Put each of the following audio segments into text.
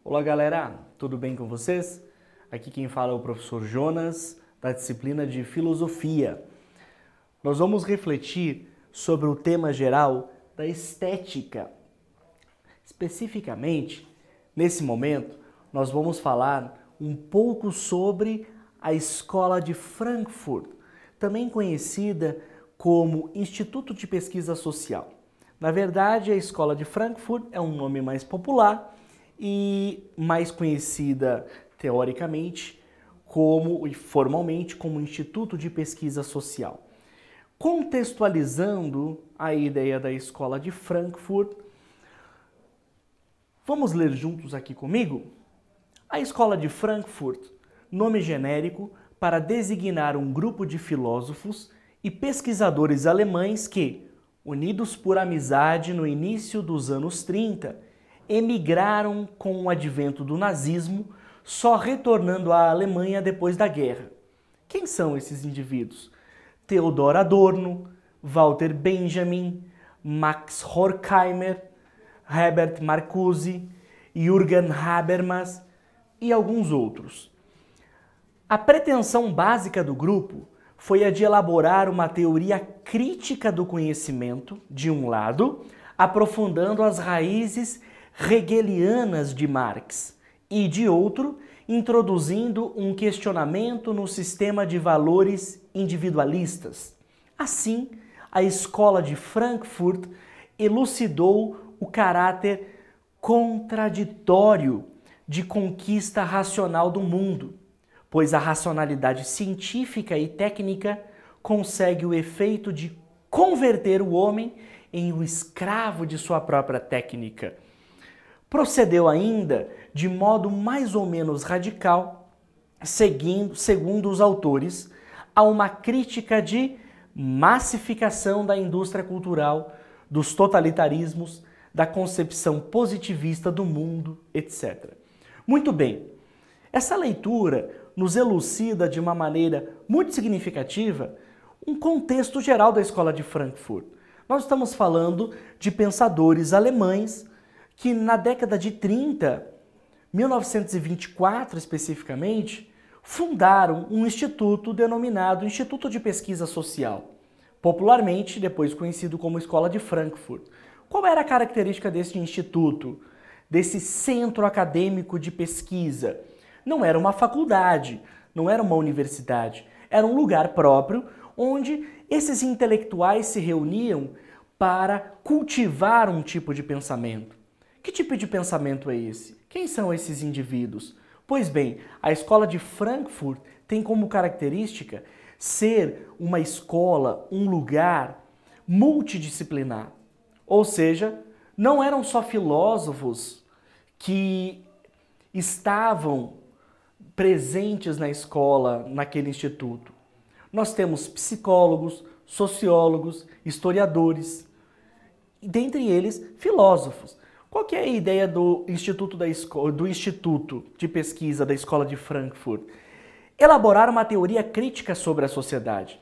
Olá galera, tudo bem com vocês? Aqui quem fala é o professor Jonas, da disciplina de Filosofia. Nós vamos refletir sobre o tema geral da estética. Especificamente, nesse momento, nós vamos falar um pouco sobre a Escola de Frankfurt, também conhecida como Instituto de Pesquisa Social. Na verdade, a Escola de Frankfurt é um nome mais popular e mais conhecida teoricamente como e formalmente como Instituto de Pesquisa Social. Contextualizando a ideia da Escola de Frankfurt, vamos ler juntos aqui comigo? A Escola de Frankfurt, nome genérico para designar um grupo de filósofos e pesquisadores alemães que, unidos por amizade no início dos anos 30, emigraram com o advento do nazismo, só retornando à Alemanha depois da guerra. Quem são esses indivíduos? Theodor Adorno, Walter Benjamin, Max Horkheimer, Herbert Marcuse, Jürgen Habermas e alguns outros. A pretensão básica do grupo foi a de elaborar uma teoria crítica do conhecimento, de um lado, aprofundando as raízes hegelianas de Marx, e de outro, introduzindo um questionamento no sistema de valores individualistas. Assim, a Escola de Frankfurt elucidou o caráter contraditório de conquista racional do mundo, pois a racionalidade científica e técnica consegue o efeito de converter o homem em um escravo de sua própria técnica. Procedeu ainda de modo mais ou menos radical, segundo os autores, a uma crítica de massificação da indústria cultural, dos totalitarismos, da concepção positivista do mundo, etc. Muito bem, essa leitura nos elucida de uma maneira muito significativa um contexto geral da Escola de Frankfurt. Nós estamos falando de pensadores alemães que na década de 30, 1924 especificamente, fundaram um instituto denominado Instituto de Pesquisa Social, popularmente depois conhecido como Escola de Frankfurt. Qual era a característica desse instituto, desse centro acadêmico de pesquisa? Não era uma faculdade, não era uma universidade, era um lugar próprio onde esses intelectuais se reuniam para cultivar um tipo de pensamento. Que tipo de pensamento é esse? Quem são esses indivíduos? Pois bem, a Escola de Frankfurt tem como característica ser uma escola, um lugar multidisciplinar. Ou seja, não eram só filósofos que estavam presentes na escola, naquele instituto. Nós temos psicólogos, sociólogos, historiadores, e dentre eles filósofos. Qual que é a ideia do Instituto de Pesquisa da Escola de Frankfurt? Elaborar uma teoria crítica sobre a sociedade.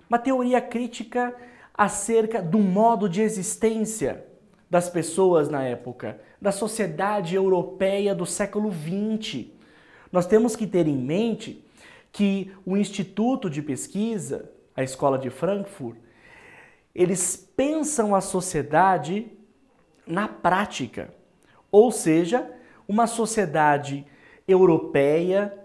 Uma teoria crítica acerca do modo de existência das pessoas na época, da sociedade europeia do século XX. Nós temos que ter em mente que o Instituto de Pesquisa, a Escola de Frankfurt, eles pensam a sociedade na prática, ou seja, uma sociedade europeia,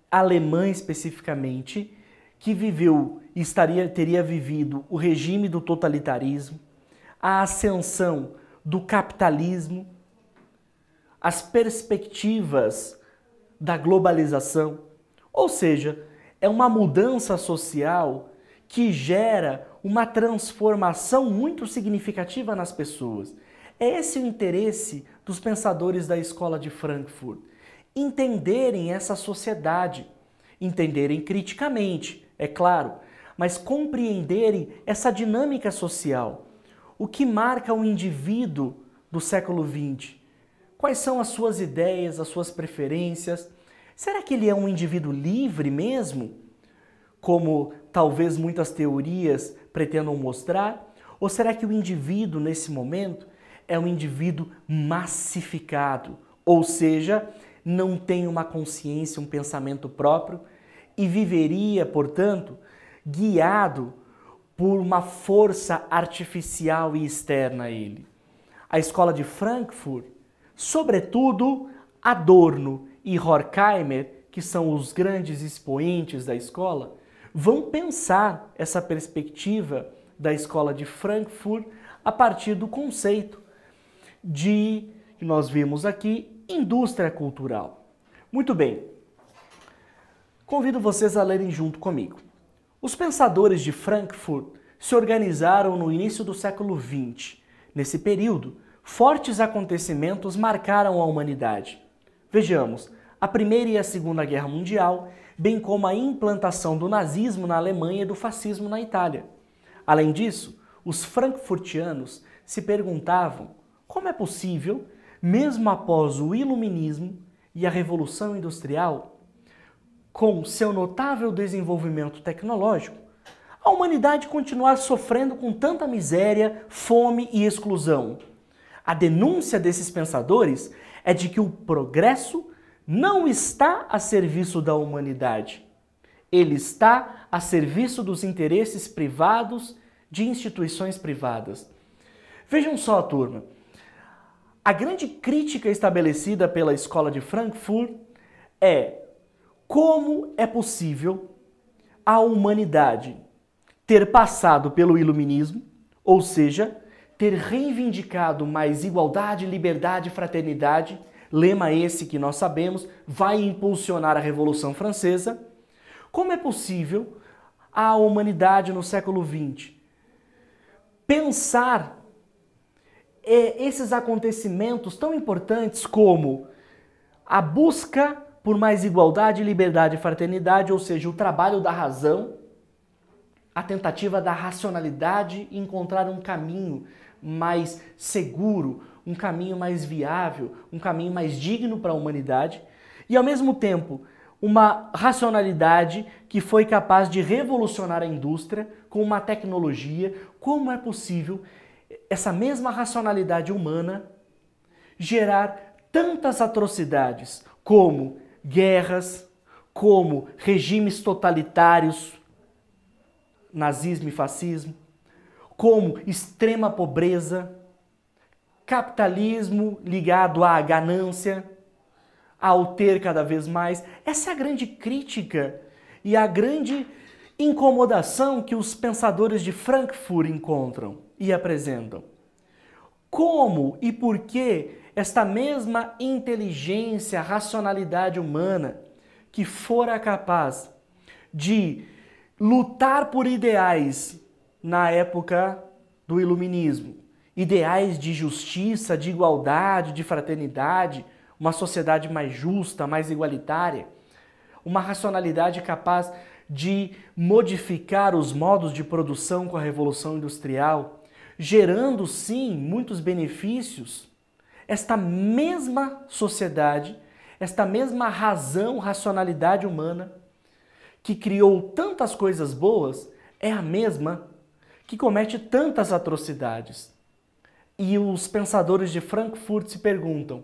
alemã especificamente, que viveu e teria vivido o regime do totalitarismo, a ascensão do capitalismo, as perspectivas da globalização, ou seja, é uma mudança social que gera uma transformação muito significativa nas pessoas. É esse o interesse dos pensadores da Escola de Frankfurt, entenderem essa sociedade, entenderem criticamente, é claro, mas compreenderem essa dinâmica social, o que marca o indivíduo do século XX. Quais são as suas ideias, as suas preferências? Será que ele é um indivíduo livre mesmo? Como talvez muitas teorias pretendam mostrar? Ou será que o indivíduo, nesse momento, é um indivíduo massificado, ou seja, não tem uma consciência, um pensamento próprio e viveria, portanto, guiado por uma força artificial e externa a ele. A escola de Frankfurt, sobretudo Adorno e Horkheimer, que são os grandes expoentes da escola, vão pensar essa perspectiva da escola de Frankfurt a partir do conceito que nós vimos aqui, indústria cultural. Muito bem, convido vocês a lerem junto comigo. Os pensadores de Frankfurt se organizaram no início do século XX. Nesse período, fortes acontecimentos marcaram a humanidade. Vejamos, a Primeira e a Segunda Guerra Mundial, bem como a implantação do nazismo na Alemanha e do fascismo na Itália. Além disso, os frankfurtianos se perguntavam como é possível, mesmo após o Iluminismo e a Revolução Industrial, com seu notável desenvolvimento tecnológico, a humanidade continuar sofrendo com tanta miséria, fome e exclusão. A denúncia desses pensadores é de que o progresso não está a serviço da humanidade. Ele está a serviço dos interesses privados de instituições privadas. Vejam só, turma. A grande crítica estabelecida pela escola de Frankfurt é como é possível a humanidade ter passado pelo iluminismo, ou seja, ter reivindicado mais igualdade, liberdade e fraternidade, lema esse que nós sabemos vai impulsionar a Revolução Francesa. Como é possível a humanidade no século XX pensar esses acontecimentos tão importantes como a busca por mais igualdade, liberdade e fraternidade, ou seja, o trabalho da razão, a tentativa da racionalidade e encontrar um caminho mais seguro, um caminho mais viável, um caminho mais digno para a humanidade, e ao mesmo tempo uma racionalidade que foi capaz de revolucionar a indústria com uma tecnologia. Como é possível essa mesma racionalidade humana gerar tantas atrocidades como guerras, como regimes totalitários, nazismo e fascismo, como extrema pobreza, capitalismo ligado à ganância, ao ter cada vez mais? Essa é a grande crítica e a grande incomodação que os pensadores de Frankfurt encontram e apresentam. Como e por que esta mesma inteligência, racionalidade humana que fora capaz de lutar por ideais na época do Iluminismo, ideais de justiça, de igualdade, de fraternidade, uma sociedade mais justa, mais igualitária, uma racionalidade capaz de modificar os modos de produção com a Revolução Industrial, gerando sim muitos benefícios. Esta mesma sociedade, esta mesma razão, racionalidade humana que criou tantas coisas boas, é a mesma que comete tantas atrocidades. E os pensadores de Frankfurt se perguntam: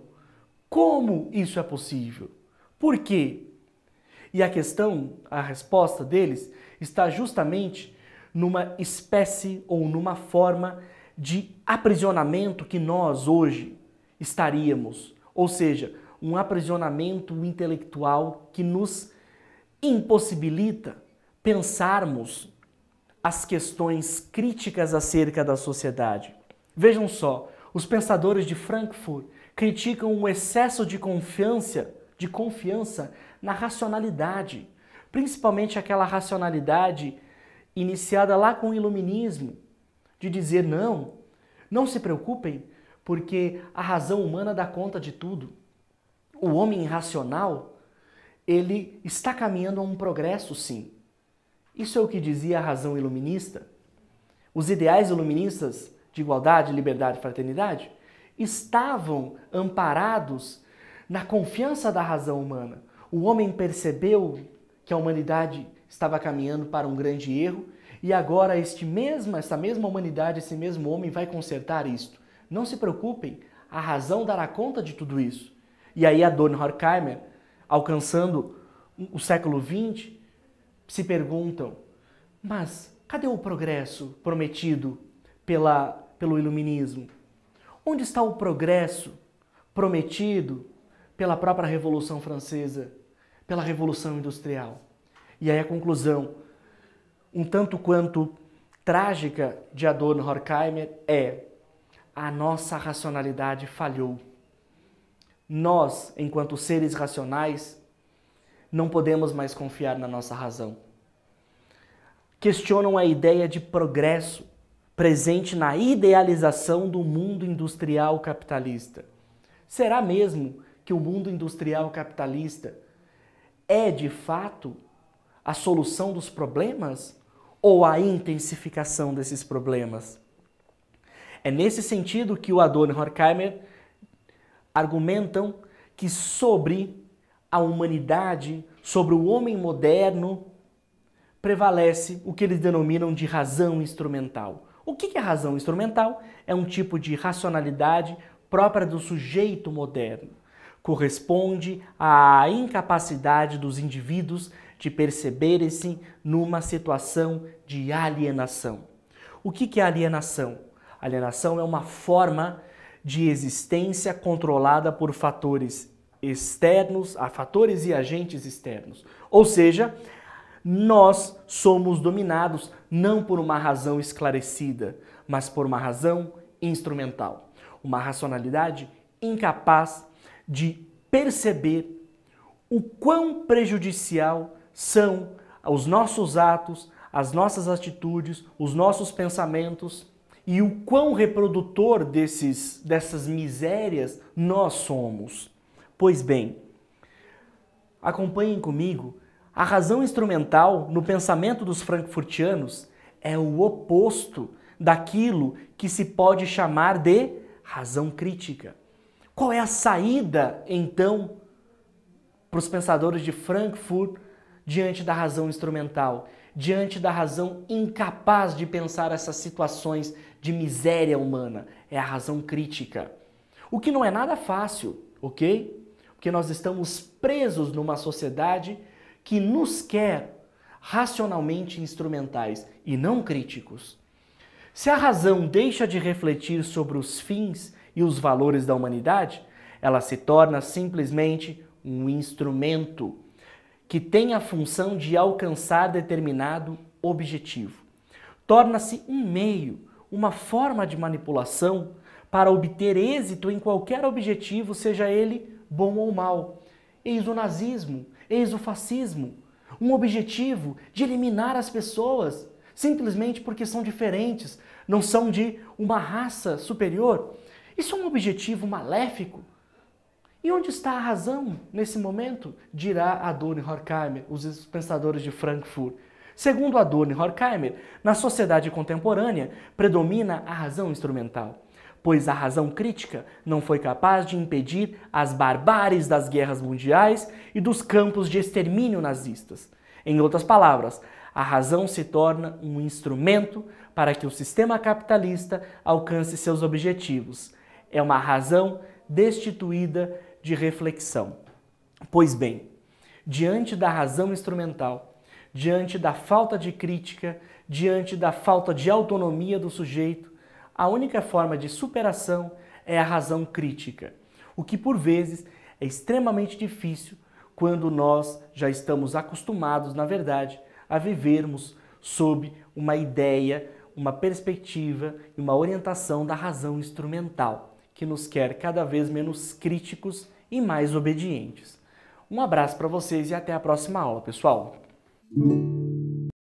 como isso é possível? Por quê? E a questão, a resposta deles, está justamente numa espécie ou numa forma de aprisionamento que nós hoje estaríamos. Ou seja, um aprisionamento intelectual que nos impossibilita pensarmos as questões críticas acerca da sociedade. Vejam só, os pensadores de Frankfurt criticam o excesso de confiança na racionalidade, principalmente aquela racionalidade iniciada lá com o Iluminismo, de dizer não se preocupem, porque a razão humana dá conta de tudo. O homem irracional, ele está caminhando a um progresso, sim. Isso é o que dizia a razão iluminista. Os ideais iluministas de igualdade, liberdade e fraternidade estavam amparados na confiança da razão humana. O homem percebeu que a humanidade estava caminhando para um grande erro e agora essa mesma humanidade, esse mesmo homem vai consertar isto. Não se preocupem, a razão dará conta de tudo isso. E aí Adorno e Horkheimer, alcançando o século XX, se perguntam, mas cadê o progresso prometido pelo iluminismo? Onde está o progresso prometido pela própria Revolução Francesa, pela Revolução Industrial? E aí a conclusão, um tanto quanto trágica, de Adorno e Horkheimer é: a nossa racionalidade falhou. Nós, enquanto seres racionais, não podemos mais confiar na nossa razão. Questionam a ideia de progresso presente na idealização do mundo industrial capitalista. Será mesmo que o mundo industrial capitalista é, de fato, a solução dos problemas ou a intensificação desses problemas? É nesse sentido que o Adorno e Horkheimer argumentam que sobre a humanidade, sobre o homem moderno, prevalece o que eles denominam de razão instrumental. O que é razão instrumental? É um tipo de racionalidade própria do sujeito moderno. Corresponde à incapacidade dos indivíduos de perceberem-se numa situação de alienação. O que é alienação? Alienação é uma forma de existência controlada por fatores externos, a fatores e agentes externos. Ou seja, nós somos dominados não por uma razão esclarecida, mas por uma razão instrumental. Uma racionalidade incapaz de perceber o quão prejudicial são os nossos atos, as nossas atitudes, os nossos pensamentos e o quão reprodutor dessas misérias nós somos. Pois bem, acompanhem comigo, a razão instrumental no pensamento dos frankfurtianos é o oposto daquilo que se pode chamar de razão crítica. Qual é a saída, então, para os pensadores de Frankfurt diante da razão instrumental, diante da razão incapaz de pensar essas situações de miséria humana? É a razão crítica. O que não é nada fácil, ok? Porque nós estamos presos numa sociedade que nos quer racionalmente instrumentais e não críticos. Se a razão deixa de refletir sobre os fins e os valores da humanidade, ela se torna simplesmente um instrumento que tem a função de alcançar determinado objetivo. Torna-se um meio, uma forma de manipulação para obter êxito em qualquer objetivo, seja ele bom ou mal. Eis o nazismo, eis o fascismo. Um objetivo de eliminar as pessoas, simplesmente porque são diferentes, não são de uma raça superior. Isso é um objetivo maléfico. E onde está a razão nesse momento? Dirá Adorno e Horkheimer, os pensadores de Frankfurt. Segundo Adorno e Horkheimer, na sociedade contemporânea predomina a razão instrumental, pois a razão crítica não foi capaz de impedir as barbáries das guerras mundiais e dos campos de extermínio nazistas. Em outras palavras, a razão se torna um instrumento para que o sistema capitalista alcance seus objetivos. É uma razão destituída de reflexão. Pois bem, diante da razão instrumental, diante da falta de crítica, diante da falta de autonomia do sujeito, a única forma de superação é a razão crítica, o que por vezes é extremamente difícil quando nós já estamos acostumados, na verdade, a vivermos sob uma ideia, uma perspectiva e uma orientação da razão instrumental, que nos quer cada vez menos críticos e mais obedientes. Um abraço para vocês e até a próxima aula, pessoal!